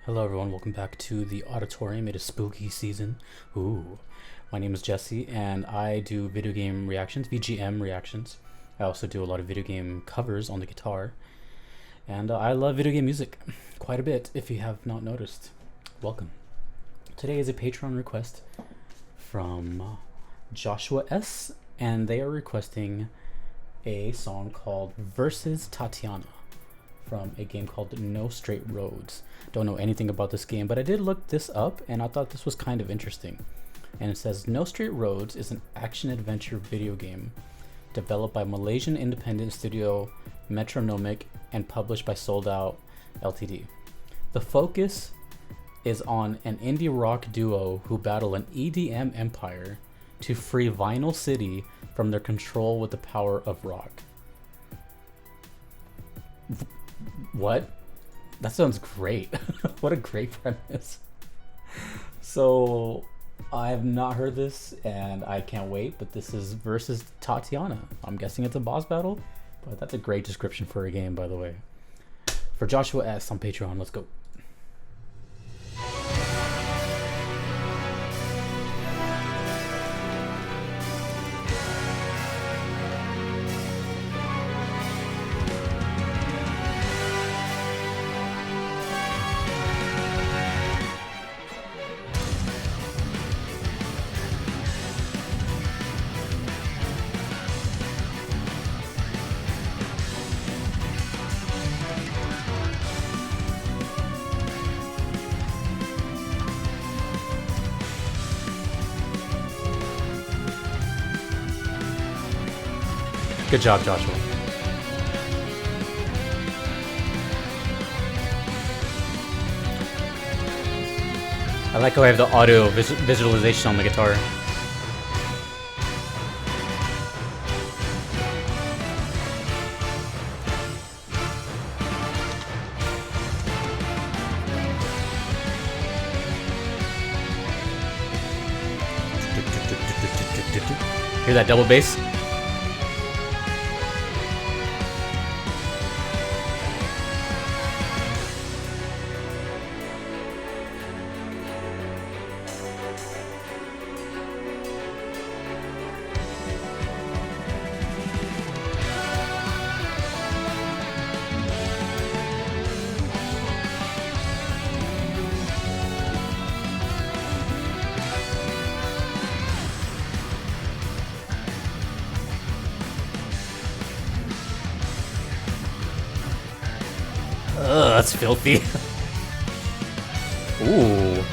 Hello everyone, welcome back to the auditorium. It is spooky season. Ooh. My name is Jesse and I do video game reactions, VGM reactions. I also do a lot of video game covers on the guitar. And I love video game music quite a bit, if you have not noticed. Welcome. Today is a Patreon request from Joshua S. And they are requesting a song called Versus Tatiana from a game called No Straight Roads. Don't know anything about this game, but I did look this up and I thought this was kind of interesting. And it says No Straight Roads is an action-adventure video game developed by Malaysian independent studio Metronomic and published by Sold Out Ltd. The focus is on an indie rock duo who battle an EDM empire to free Vinyl City from their control with the power of rock. What? That sounds great. What a great premise. So I have not heard this and I can't wait, but this is Versus Tatiana. I'm guessing it's a boss battle, but that's a great description for a game, by the way. For Joshua S on Patreon, let's go. Good job, Joshua. I like how I have the audio visualization on the guitar. Hear that double bass? Ugh, that's filthy. Ooh.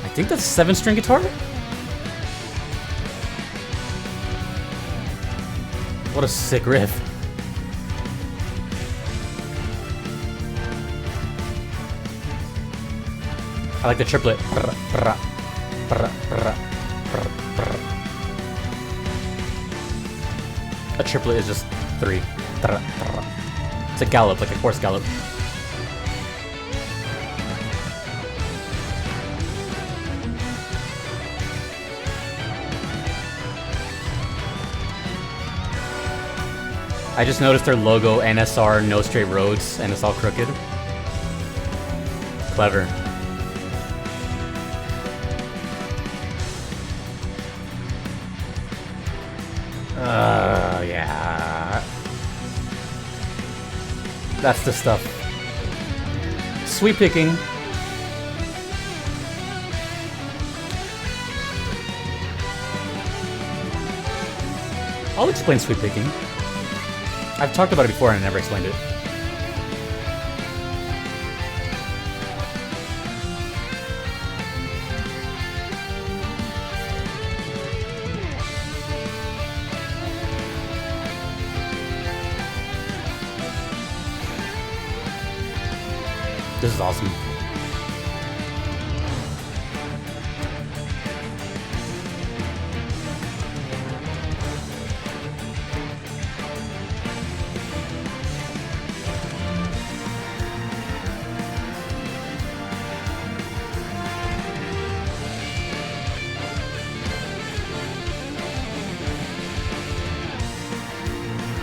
I think that's a 7-string guitar? What a sick riff. I like the triplet. A triplet is just 3. It's a gallop, like a horse gallop. I just noticed their logo, NSR, No Straight Roads, and it's all crooked. Clever. Yeah. That's the stuff. Sweep picking. I'll explain sweep picking. I've talked about it before and I never explained it. This is awesome.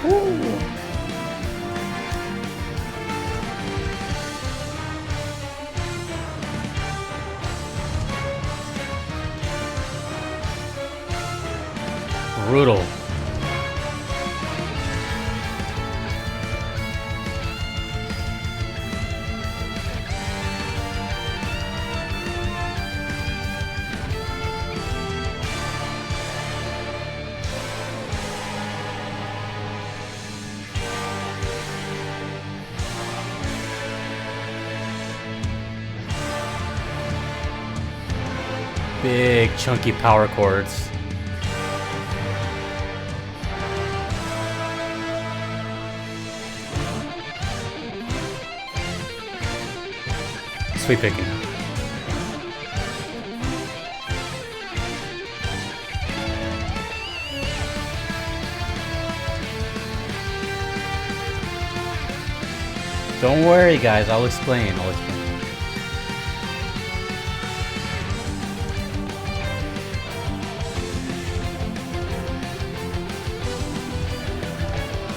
Ooh. brutal. Big chunky power chords. Sweep picking. Don't worry, guys. I'll explain.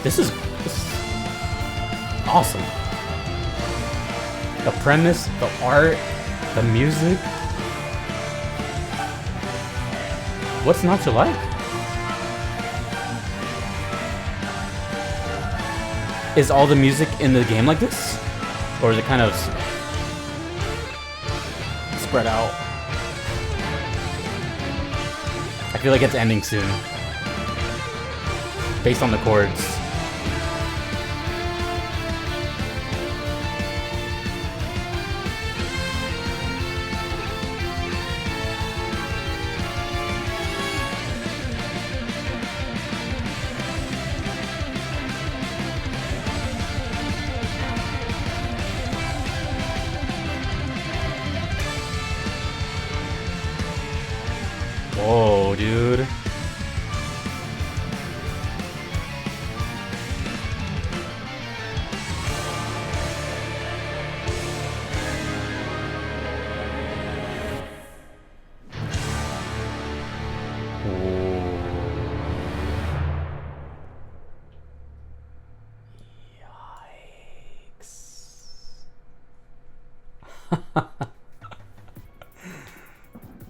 This is awesome. The premise, the art, the music. What's not to like? Is all the music in the game like this? Or is it kind of spread out? I feel like it's ending soon. Based on the chords. Whoa, dude.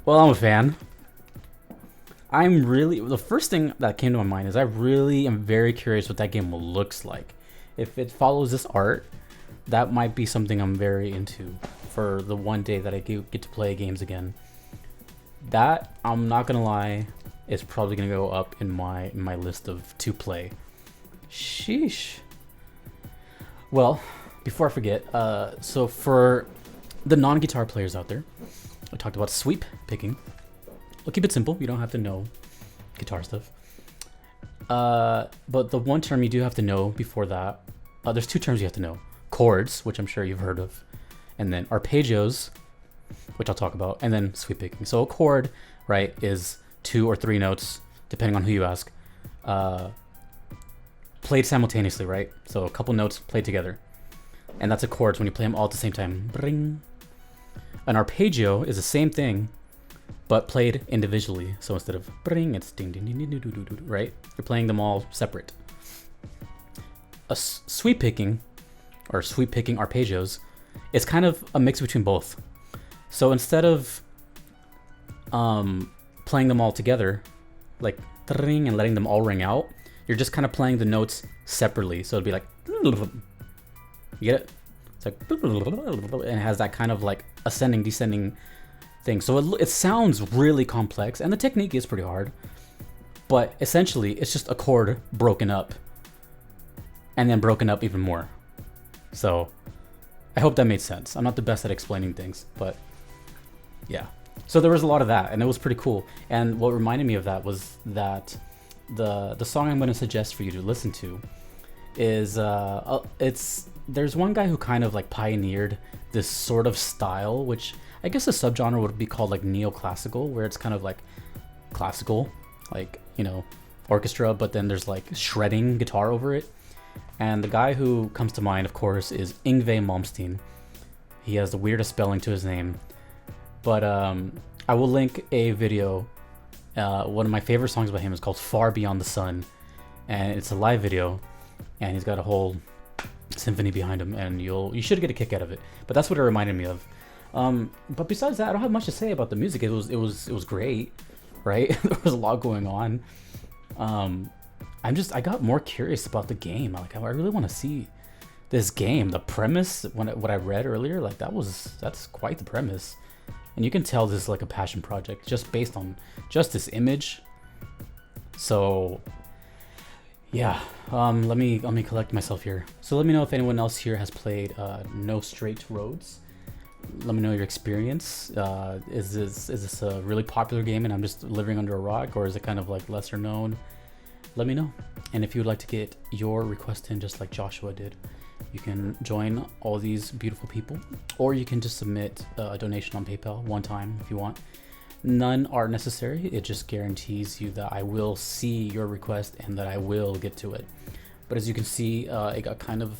Well, I'm a fan. The first thing that came to my mind is I really am very curious what that game looks like. If it follows this art, that might be something I'm very into for the one day that I get to play games again. That, I'm not gonna lie, is probably gonna go up in my list of to play. Sheesh. Well, before I forget, so for the non-guitar players out there, I talked about sweep picking. I'll keep it simple. You don't have to know guitar stuff. But the one term you do have to know before that, there's two terms you have to know. Chords, which I'm sure you've heard of, and then arpeggios, which I'll talk about, and then sweep picking. So a chord, right, is 2 or 3 notes, depending on who you ask, played simultaneously, right? So a couple notes played together. And that's a chord when you play them all at the same time. Bring. An arpeggio is the same thing, but played individually. So instead of bring, it's ding ding ding ding ding ding ding, right? You're playing them all separate. A sweep picking, or sweep picking arpeggios, is kind of a mix between both. So instead of playing them all together, like ring and letting them all ring out, you're just kind of playing the notes separately. So it'd be like, you get it? It's like, and it has that kind of like ascending, descending thing. So it sounds really complex, and the technique is pretty hard, but essentially it's just a chord broken up and then broken up even more. So I hope that made sense. I'm not the best at explaining things, but yeah. So there was a lot of that, and it was pretty cool. And what reminded me of that was that the song I'm going to suggest for you to listen to is there's one guy who kind of like pioneered this sort of style, which I guess a subgenre would be called like neoclassical, where it's kind of like classical, like, you know, orchestra, but then there's like shredding guitar over it. And the guy who comes to mind, of course, is Yngwie Malmsteen. He has the weirdest spelling to his name, but I will link a video. One of my favorite songs by him is called Far Beyond the Sun, and it's a live video, and he's got a whole symphony behind him, and you should get a kick out of it. But that's what it reminded me of. But besides that, I don't have much to say about the music. It was great, right? There was a lot going on. I got more curious about the game. Like, I really want to see this game. The premise, what I read earlier, like that's quite the premise, and you can tell this is like a passion project just based on just this image. So yeah, let me collect myself here. So let me know if anyone else here has played No Straight Roads. Let me know your experience. Is this a really popular game and I'm just living under a rock, or is it kind of like lesser known? Let me know. And if you would like to get your request in just like Joshua did, you can join all these beautiful people, or you can just submit a donation on PayPal one time if you want. None are necessary. It just guarantees you that I will see your request and that I will get to it. But as you can see, it got kind of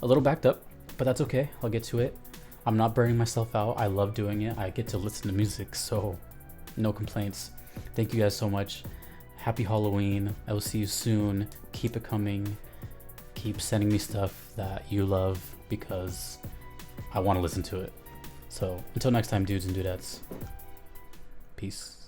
a little backed up, but that's okay. I'll get to it. I'm not burning myself out. I love doing it. I get to listen to music, so no complaints. Thank you guys so much. Happy Halloween. I will see you soon. Keep it coming. Keep sending me stuff that you love because I want to listen to it. So until next time, dudes and dudettes. Peace.